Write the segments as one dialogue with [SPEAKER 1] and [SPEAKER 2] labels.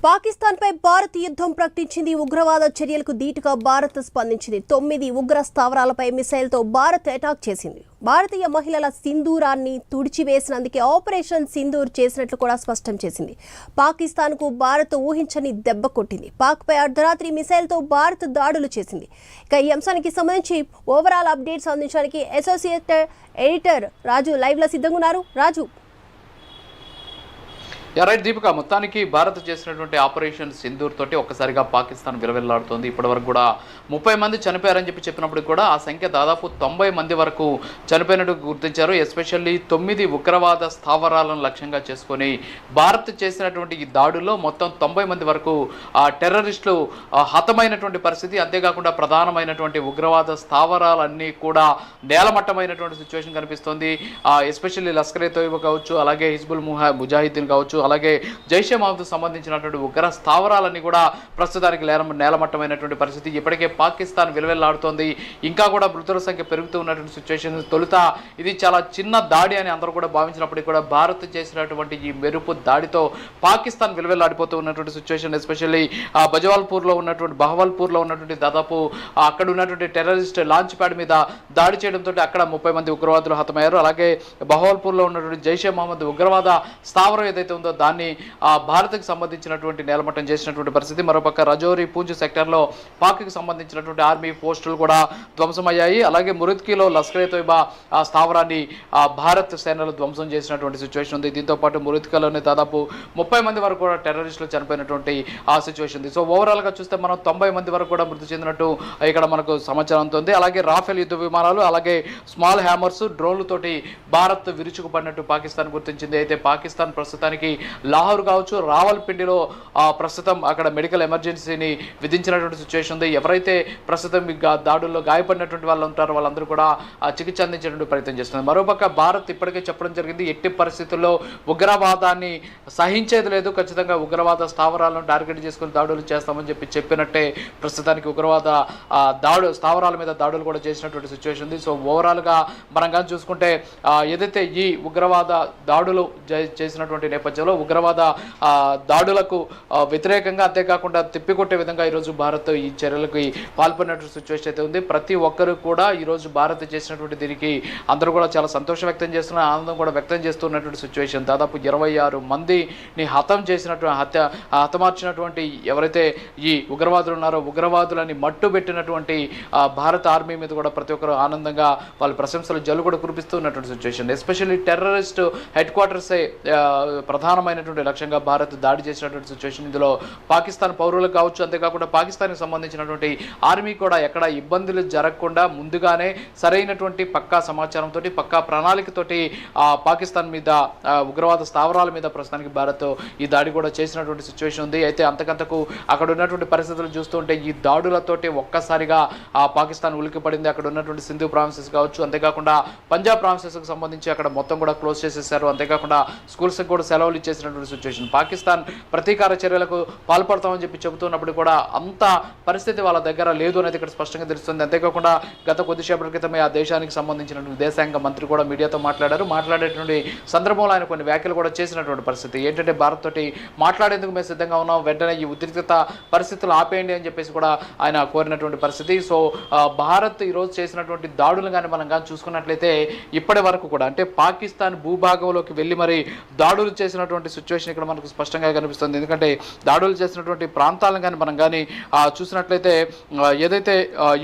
[SPEAKER 1] పాకిస్తాన్పై భారత్ యుద్ధం ప్రకటించింది. ఉగ్రవాద చర్యలకు ధీటుగా భారత్ స్పందించింది. 9 ఉగ్ర స్థావరాలపై మిసైల్తో భారత్ అటాక్ చేసింది. భారతీయ మహిళల సింధూరాన్ని తుడిచివేసినందుకే ఆపరేషన్ సింధూర్ చేసినట్లు కూడా స్పష్టం చేసింది. పాకిస్తాన్కు భారత్ ఊహించని దెబ్బ కొట్టింది. పాక్పై అర్ధరాత్రి మిసైల్తో భారత్ దాడులు చేసింది. ఇక ఈ అంశానికి సంబంధించి ఓవరాల్ అప్డేట్స్ అందించడానికి అసోసియేట్ ఎడిటర్ రాజు లైవ్లో సిద్ధంగా ఉన్నారు. రాజు,
[SPEAKER 2] రైట్ దీపిక, మొత్తానికి భారత్ చేసినటువంటి ఆపరేషన్ సింధూర్ తోటి ఒక్కసారిగా పాకిస్తాన్ విలవిల్లాడుతోంది. ఇప్పటివరకు కూడా 30 మంది చనిపోయారని చెప్పినప్పుడు కూడా ఆ సంఖ్య దాదాపు 90 మంది వరకు చనిపోయినట్టు గుర్తించారు. ఎస్పెషల్లీ 9 ఉగ్రవాద స్థావరాలను లక్ష్యంగా చేసుకొని భారత్ చేసినటువంటి ఈ దాడుల్లో మొత్తం 90 మంది వరకు టెర్రరిస్టులు హతమైనటువంటి పరిస్థితి. అంతేకాకుండా ప్రధానమైనటువంటి ఉగ్రవాద స్థావరాలన్నీ కూడా నేలమట్టమైనటువంటి సిచ్యువేషన్ కనిపిస్తోంది. ఎస్పెషల్లీ లష్కర్ ఏ తోయిబా కావచ్చు, అలాగే హిజ్బుల్ ముజాహిద్దీన్ కావచ్చు, అలాగే జైషే మహమ్మద్కు సంబంధించినటువంటి ఉగ్ర స్థావరాలన్నీ కూడా ప్రస్తుతానికి నేలమట్టమైనటువంటి పరిస్థితి. ఇప్పటికే పాకిస్తాన్ విలువెల్లాడుతోంది. ఇంకా కూడా మృతుల సంఖ్య పెరుగుతూ ఉన్నటువంటి సిచ్యువేషన్. తొలుత ఇది చాలా చిన్న దాడి అని అందరూ కూడా భావించినప్పటికీ కూడా భారత్ చేసినటువంటి ఈ మెరుపు దాడితో పాకిస్తాన్ విలువెల్లాడిపోతూ ఉన్నటువంటి సిచ్యువేషన్. ఎస్పెషల్లీ బహవల్పూర్లో ఉన్నటువంటి దాదాపు అక్కడ ఉన్నటువంటి టెర్రరిస్ట్ లాంచ్ ప్యాడ్ మీద దాడి చేయడంతో అక్కడ 30 మంది ఉగ్రవాదులు హతమయ్యారు. అలాగే బహవల్పూర్లో ఉన్నటువంటి జైషే మహమ్మద్ ఉగ్రవాద స్థావరం ఏదైతే ఉందో దాన్ని భారత్కి సంబంధించినటువంటి నేలమట్టం చేసినటువంటి పరిస్థితి. మరోపక్క రజౌరి పూంచ్ సెక్టర్లో పాక్కి సంబంధించినటువంటి ఆర్మీ పోస్టులు కూడా ధ్వంసమయ్యాయి. అలాగే మురిద్కీలో లష్కర్ ఏ తోయిబా స్థావరాన్ని భారత్ సేనలు ధ్వంసం చేసినటువంటి సిచ్యువేషన్ ఉంది. దీంతో పాటు మురిద్కీలోనే దాదాపు 30 మంది వరకు కూడా టెర్రరిస్టులు చనిపోయినటువంటి ఆ సిచ్యువేషన్ ఉంది. సో ఓవరాల్గా చూస్తే మనం 90 మంది వరకు కూడా మృతి చెందినట్టు ఇక్కడ మనకు సమాచారం ఉంది. అలాగే రాఫెల్ యుద్ధ విమానాలు, అలాగే స్మాల్ హ్యామర్స్, డ్రోన్లతోటి భారత్ విరుచుకుపడినట్టు పాకిస్తాన్ గుర్తించింది. అయితే పాకిస్తాన్ ప్రస్తుతానికి లాహోర్ కావచ్చు, రావల్పిండిలో ప్రస్తుతం అక్కడ మెడికల్ ఎమర్జెన్సీని విధించినటువంటి సిచ్యువేషన్ ఉంది. ఎవరైతే ప్రస్తుతం దాడుల్లో గాయపడినటువంటి వాళ్ళు ఉంటారో వాళ్ళందరూ కూడా చికిత్స అందించేటువంటి ప్రయత్నం చేస్తున్నారు. మరోపక్క భారత్ ఇప్పటికే చెప్పడం జరిగింది, ఎట్టి పరిస్థితుల్లో ఉగ్రవాదాన్ని సహించేది లేదు, ఖచ్చితంగా ఉగ్రవాద స్థావరాలను టార్గెట్ చేసుకుని దాడులు చేస్తామని చెప్పినట్టే ప్రస్తుతానికి ఉగ్రవాద స్థావరాల మీద దాడులు కూడా చేసినటువంటి సిచ్యువేషన్ ఉంది. సో ఓవరాల్గా మనం కానీ చూసుకుంటే ఏదైతే ఈ ఉగ్రవాద దాడులు చేసినటువంటి నేపథ్యంలో ఉగ్రవాద దాడులకు వ్యతిరేకంగా అంతేకాకుండా తిప్పికొట్టే విధంగా ఈరోజు భారత్ ఈ చర్యలకు పాల్పడినటువంటి సిచ్యువేషన్ అయితే ఉంది. ప్రతి ఒక్కరు కూడా ఈరోజు భారత్ చేసినటువంటి దీనికి అందరూ కూడా చాలా సంతోషం వ్యక్తం చేస్తున్నారు, ఆనందం కూడా వ్యక్తం చేస్తున్నటువంటి సిచ్యువేషన్. దాదాపు 26 మందిని హతమార్చినటువంటి ఎవరైతే ఈ ఉగ్రవాదులు ఉన్నారో ఉగ్రవాదులని మట్టు పెట్టినటువంటి భారత ఆర్మీ మీద కూడా ప్రతి ఒక్కరు ఆనందంగా వాళ్ళ ప్రశంసలు జల్లు కూడా కురిపిస్తున్నటువంటి సిచ్యువేషన్. ఎస్పెషల్లీ టెర్రరిస్ట్ హెడ్ క్వార్టర్సే ప్రధానమైనటువంటి లక్ష్యంగా భారత్ దాడి చేసినటువంటి సిచ్యువేషన్. ఇందులో పాకిస్తాన్ పౌరులకు కావచ్చు, అంతేకాకుండా పాకిస్తాన్కి సంబంధించినటువంటి ఆర్మీ కూడా ఎక్కడ ఇబ్బందులు జరగకుండా ముందుగానే సరైనటువంటి పక్కా సమాచారంతో పక్కా ప్రణాళికతోటి పాకిస్తాన్ మీద ఉగ్రవాద స్థావరాల మీద ప్రస్తుతానికి భారత్ ఈ దాడి కూడా చేసినటువంటి సిచ్యువేషన్ ఉంది. అయితే అంతకంతకు అక్కడ ఉన్నటువంటి పరిస్థితులు చూస్తుంటే ఈ దాడులతోటి ఒక్కసారిగా పాకిస్తాన్ ఉలికిపడింది. అక్కడ ఉన్నటువంటి సింధు ప్రావిన్సెస్ కావచ్చు, అంతేకాకుండా పంజాబ్ ప్రావిన్సెస్కి సంబంధించి అక్కడ మొత్తం కూడా క్లోజ్ చేసేసారు. అంతేకాకుండా స్కూల్స్కి కూడా సెలవులు ఇచ్చేసినటువంటి సిచ్యువేషన్. పాకిస్తాన్ ప్రతీకార చర్యలకు పాల్పడతామని చెప్తున్నప్పుడు కూడా అంత పరిస్థితి వాళ్ళ దగ్గర లేదు అనేది ఇక్కడ స్పష్టంగా తెలుస్తుంది. అంతేకాకుండా గత కొద్దిసేపటి క్రితమే ఆ దేశానికి సంబంధించినటువంటి విదేశాంగ మంత్రి కూడా మీడియాతో మాట్లాడేటువంటి సందర్భంలో ఆయన కొన్ని వ్యాఖ్యలు కూడా చేసినటువంటి పరిస్థితి. ఏంటంటే భారత్ తోటి మాట్లాడేందుకు మేము సిద్ధంగా ఉన్నాం, వెంటనే ఈ ఉద్రిక్తత పరిస్థితులు ఆపేయండి అని చెప్పేసి కూడా ఆయన కోరినటువంటి పరిస్థితి. సో భారత్ ఈరోజు చేసినటువంటి దాడులు కానీ మనం కానీ చూసుకున్నట్లయితే ఇప్పటి వరకు కూడా అంటే పాకిస్తాన్ భూభాగంలోకి వెళ్ళి మరి దాడులు చేసినటువంటి సిచ్యువేషన్ ఇక్కడ మనకు స్పష్టంగా కనిపిస్తుంది. ఎందుకంటే దాడులు చేసినటువంటి ప్రాంతాలను కానీ మనం కానీ చూసినట్లయితే ఏదైతే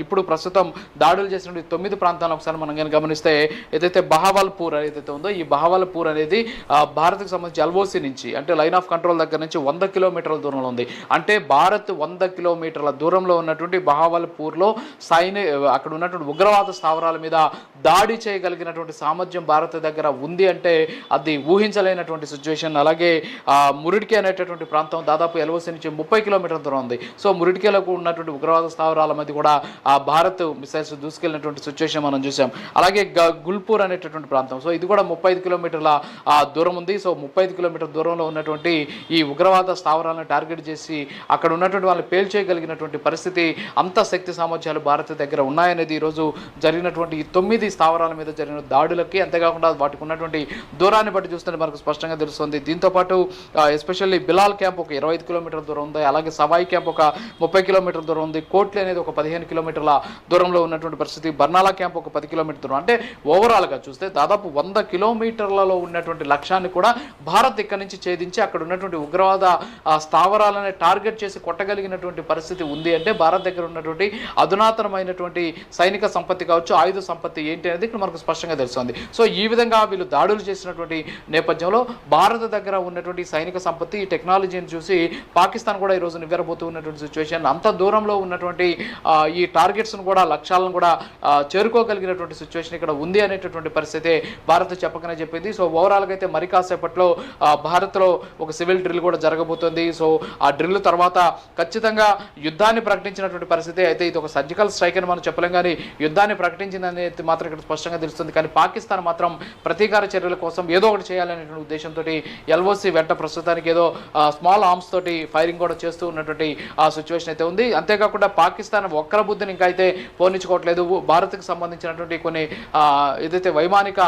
[SPEAKER 2] ఇప్పుడు ప్రస్తుతం దాడులు చేసినటువంటి 9 ప్రాంతాలను ఒకసారి మనం కానీ గమనిస్తే ఏదైతే బహవల్పూర్ ఏదైతే ఉందో ఈ బహవల్పూర్ అనేది భారత్కి సంబంధించి ఎల్ఓసి నుంచి అంటే లైన్ ఆఫ్ కంట్రోల్ దగ్గర నుంచి 100 కిలోమీటర్ల దూరంలో ఉంది. అంటే భారత్ 100 కిలోమీటర్ల దూరంలో ఉన్నటువంటి బహవల్పూర్లో అక్కడ ఉన్నటువంటి ఉగ్రవాద స్థావరాల మీద దాడి చేయగలిగినటువంటి సామర్థ్యం భారత్ దగ్గర ఉంది అంటే అది ఊహించలేనటువంటి సిచ్యువేషన్. అలాగే మురిడ్కే అనేటటువంటి ప్రాంతం దాదాపు ఎల్ఓసి నుంచి 30 కిలోమీటర్ల దూరం ఉంది. సో మురిడ్కేలకు ఉన్నటువంటి ఉగ్రవాద స్థావరాల మధ్య కూడా భారత్ మిసైల్స్ దూసుకెళ్ళినటువంటి సిచ్యువేషన్ మనం చూసాం. అలాగే గుల్పూర్ అనేటటువంటి ప్రాంతం, సో ఇది కూడా 35 కిలోమీటర్ల దూరం ఉంది. సో 35 కిలోమీటర్ల దూరంలో ఉన్నటువంటి ఈ ఉగ్రవాద స్థావరాలను టార్గెట్ చేసి అక్కడ ఉన్నటువంటి వాళ్ళని పేల్చేయగలిగినటువంటి పరిస్థితి, అంత శక్తి సామర్థ్యాలు భారత్ దగ్గర ఉన్నాయనేది ఈరోజు జరిగినటువంటి ఈ 9 స్థావరాల మీద జరిగిన దాడులకి అంతేకాకుండా వాటికి ఉన్నటువంటి దూరాన్ని బట్టి చూస్తుంటే మనకు స్పష్టంగా తెలుస్తుంది. దీంతోపాటు ఎస్పెషల్లీ బిలాల్ క్యాంప్ ఒక 25 కిలోమీటర్ల దూరం ఉంది, అలాగే సవాయి క్యాంప్ ఒక 30 కిలోమీటర్ల దూరం ఉంది, కోట్లీ అనేది ఒక 15 కిలోమీటర్ల దూరంలో ఉన్నటువంటి పరిస్థితి, బర్నాలా క్యాంప్ ఒక 10 కిలోమీటర్ల దూరం. అంటే ఓవరాల్గా చూస్తే దాదాపు 100 కిలోమీటర్లలో ఉన్నటువంటి లక్ష్యాన్ని కూడా భారత్ ఇక్కడి నుంచి ఛేదించి అక్కడ ఉన్నటువంటి ఉగ్రవాద స్థావరాలని టార్గెట్ చేసి కొట్టగలిగినటువంటి పరిస్థితి ఉంది. అంటే భారత్ దగ్గర ఉన్నటువంటి అధునాతనమైనటువంటి సైనిక సంపత్తి కావచ్చు, ఆయుధ సంపత్తి ఏంటి అనేది ఇక్కడ మనకు స్పష్టంగా తెలుస్తుంది. సో ఈ విధంగా వీళ్ళు దాడులు చేసినటువంటి నేపథ్యంలో భారత దగ్గర ఉన్నటువంటి సైనిక సంపత్తి, ఈ టెక్నాలజీని చూసి పాకిస్తాన్ కూడా ఈరోజు నివ్వెరబోతూ ఉన్నటువంటి సిచ్యువేషన్, అంత దూరంలో ఉన్నటువంటి ఈ టార్గెట్స్ను కూడా లక్ష్యాలను కూడా చేరుకోగలిగినటువంటి సిచ్యువేషన్ ఇక్కడ ఉంది అనేటటువంటి పరిస్థితి భారత్ చెప్పకనే చెప్పింది. సో ఓవరాల్గా అయితే మరి కాసేపట్లో భారత్లో ఒక సివిల్ డ్రిల్ కూడా జరగబోతుంది. సో ఆ డ్రిల్ తర్వాత ఖచ్చితంగా యుద్ధాన్ని ప్రకటించినటువంటి పరిస్థితి. అయితే ఇది ఒక సర్జికల్ స్ట్రైక్ అని మనం చెప్పలేం, కానీ యుద్ధాన్ని ప్రకటించిందని మాత్రం ఇక్కడ స్పష్టంగా తెలుస్తుంది. కానీ పాకిస్తాన్ మాత్రం ప్రతీకార చర్యల కోసం ఏదో ఒకటి చేయాలనేటువంటి ఉద్దేశంతో ఎల్ఓసి వెంట ప్రస్తుతానికి ఏదో స్మాల్ ఆర్మ్స్ తోటి ఫైరింగ్ కూడా చేస్తూ ఉన్నటువంటి ఆ సిచ్యువేషన్ అయితే ఉంది. అంతేకాకుండా పాకిస్తాన్ వక్ర బుద్ధిని ఇంకా అయితే పోనించుకోవట్లేదు. భారత్కి సంబంధించినటువంటి కొన్ని ఏదైతే వైమానిక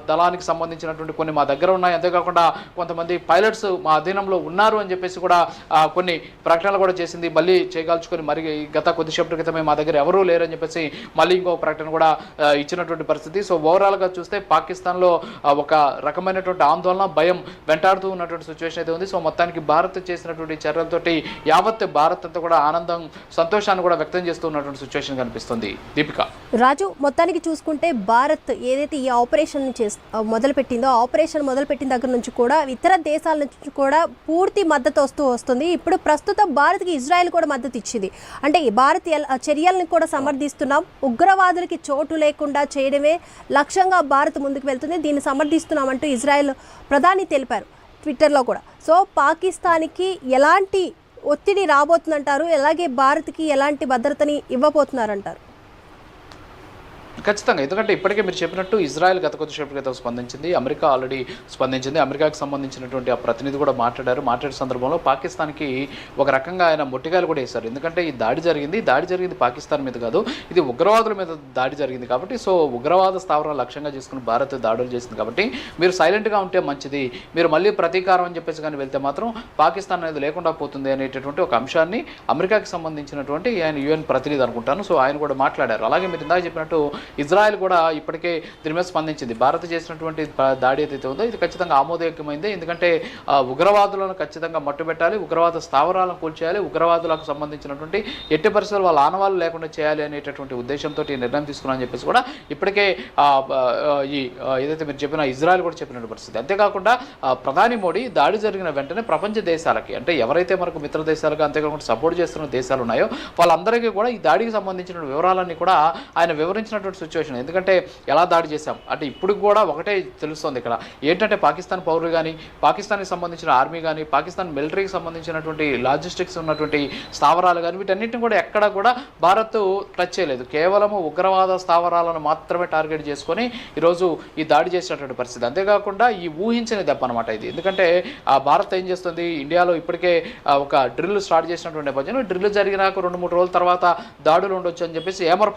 [SPEAKER 2] దళానికి సంబంధించినటువంటి కొన్ని మా దగ్గర ఉన్నాయి, అంతేకాకుండా కొంతమంది పైలట్స్ మా అధీనంలో ఉన్నారు అని చెప్పేసి కూడా కొన్ని ప్రకటనలు కూడా చేసింది. మళ్ళీ చేయగలుచుకొని మరి గత కొద్దిసేపటి క్రితమే మా దగ్గర ఎవరూ లేరని చెప్పేసి మళ్ళీ ఇంకో ప్రకటన కూడా ఇచ్చినటువంటి పరిస్థితి. సో ఓవరాల్గా చూస్తే పాకిస్తాన్లో ఒక రకమైనటువంటి ఆందోళన, భయం వెంటాడుతూ ఉన్నటువంటి సిచ్యువేషన్ అయితే ఉంది. సో మొత్తానికి భారత్ చేసినటువంటి చర్యలతోటి యావత్ భారత్ అంతా కూడా ఆనందం, సంతోషాన్ని కూడా వ్యక్తం చేస్తూ ఉన్నటువంటి సిచ్యువేషన్ కనిపిస్తుంది. దీపిక.
[SPEAKER 1] రాజు, మొత్తానికి చూసుకుంటే భారత్ ఏదైతే ఈ ఆపరేషన్ మొదలుపెట్టిందో, ఆపరేషన్ మొదలుపెట్టిన దగ్గర నుంచి కూడా ఇతర దేశాల నుంచి కూడా పూర్తి మద్దతు వస్తుంది. ఇప్పుడు ప్రస్తుతం భారత్కి ఇజ్రాయెల్ కూడా మద్దతు ఇచ్చింది. అంటే భారత్ చర్యలను కూడా సమర్థిస్తున్నాం, ఉగ్రవాదులకి చోటు లేకుండా చేయడమే లక్ష్యంగా భారత్ ముందుకు వెళ్తుంది, దీన్ని సమర్థిస్తున్నామంటూ ఇజ్రాయెల్ ప్రధాని తెలిపారు ట్విట్టర్లో కూడా. సో పాకిస్తాన్కి ఎలాంటి ఒత్తిడి రాబోతుందంటారు, అలాగే భారత్కి ఎలాంటి భద్రతని ఇవ్వబోతున్నారంటారు?
[SPEAKER 2] ఖచ్చితంగా, ఎందుకంటే ఇప్పటికే మీరు చెప్పినట్టు ఇజ్రాయెల్ గత కొద్దిసేపటి క్రితం స్పందించింది, అమెరికా ఆల్రెడీ స్పందించింది. అమెరికాకి సంబంధించినటువంటి ఆ ప్రతినిధి కూడా మాట్లాడే సందర్భంలో పాకిస్తాన్కి ఒక రకంగా ఆయన మొట్టికాయలు కూడా వేశారు. ఎందుకంటే ఈ దాడి జరిగింది పాకిస్తాన్ మీద కాదు, ఇది ఉగ్రవాదుల మీద దాడి జరిగింది కాబట్టి, సో ఉగ్రవాద స్థావరాలు లక్ష్యంగా చేసుకుని భారత్ దాడులు చేసింది కాబట్టి మీరు సైలెంట్గా ఉంటే మంచిది, మీరు మళ్ళీ ప్రతీకారం అని చెప్పేసి కానీ వెళ్తే మాత్రం పాకిస్తాన్ అనేది లేకుండా పోతుంది అనేటటువంటి ఒక అంశాన్ని అమెరికాకి సంబంధించినటువంటి ఆయన యుఎన్ ప్రతినిధి అనుకుంటాను. సో ఆయన కూడా మాట్లాడారు. అలాగే మీరు ఇందాక చెప్పినట్టు ఇజ్రాయెల్ కూడా ఇప్పటికే దీని మీద స్పందించింది. భారత్ చేసినటువంటి దాడి ఏదైతే ఉందో ఇది ఖచ్చితంగా ఆమోదయోగ్యమైంది. ఎందుకంటే ఉగ్రవాదులను ఖచ్చితంగా మట్టుబెట్టాలి, ఉగ్రవాద స్థావరాలను కూల్చేయాలి, ఉగ్రవాదులకు సంబంధించినటువంటి ఎట్టి పరిస్థితులు వాళ్ళ ఆనవాళ్ళు లేకుండా చేయాలి అనేటటువంటి ఉద్దేశంతో ఈ నిర్ణయం తీసుకున్నారని చెప్పేసి కూడా ఇప్పటికే ఈ ఏదైతే మీరు చెప్పిన ఇజ్రాయెల్ కూడా చెప్పినటువంటి పరిస్థితి. అంతేకాకుండా ప్రధాని మోడీ దాడి జరిగిన వెంటనే ప్రపంచ దేశాలకి, అంటే ఎవరైతే మనకు మిత్ర దేశాలుగా అంతేకాకుండా సపోర్ట్ చేస్తున్న దేశాలు ఉన్నాయో వాళ్ళందరికీ కూడా ఈ దాడికి సంబంధించిన వివరాలన్నీ కూడా ఆయన వివరించినటువంటి సిచ్యువేషన్. ఎందుకంటే ఎలా దాడి చేశాం అంటే ఇప్పుడు కూడా ఒకటే తెలుస్తుంది ఇక్కడ ఏంటంటే పాకిస్తాన్ పౌరులు కానీ, పాకిస్తాన్కి సంబంధించిన ఆర్మీ కానీ, పాకిస్తాన్ మిలిటరీకి సంబంధించినటువంటి లాజిస్టిక్స్ ఉన్నటువంటి స్థావరాలు కానీ వీటన్నిటిని కూడా ఎక్కడ కూడా భారత్ టచ్ చేయలేదు. కేవలం ఉగ్రవాద స్థావరాలను మాత్రమే టార్గెట్ చేసుకొని ఈరోజు ఈ దాడి చేసినటువంటి పరిస్థితి. అంతేకాకుండా ఈ ఊహించని దెబ్బ అనమాట ఇది. ఎందుకంటే భారత్ ఏం చేస్తుంది, ఇండియాలో ఇప్పటికే ఒక డ్రిల్ స్టార్ట్ చేసినటువంటి నేపథ్యంలో డ్రిల్ జరిగినాక 2-3 రోజుల తర్వాత దాడులు ఉండొచ్చు అని చెప్పేసి ఏమర్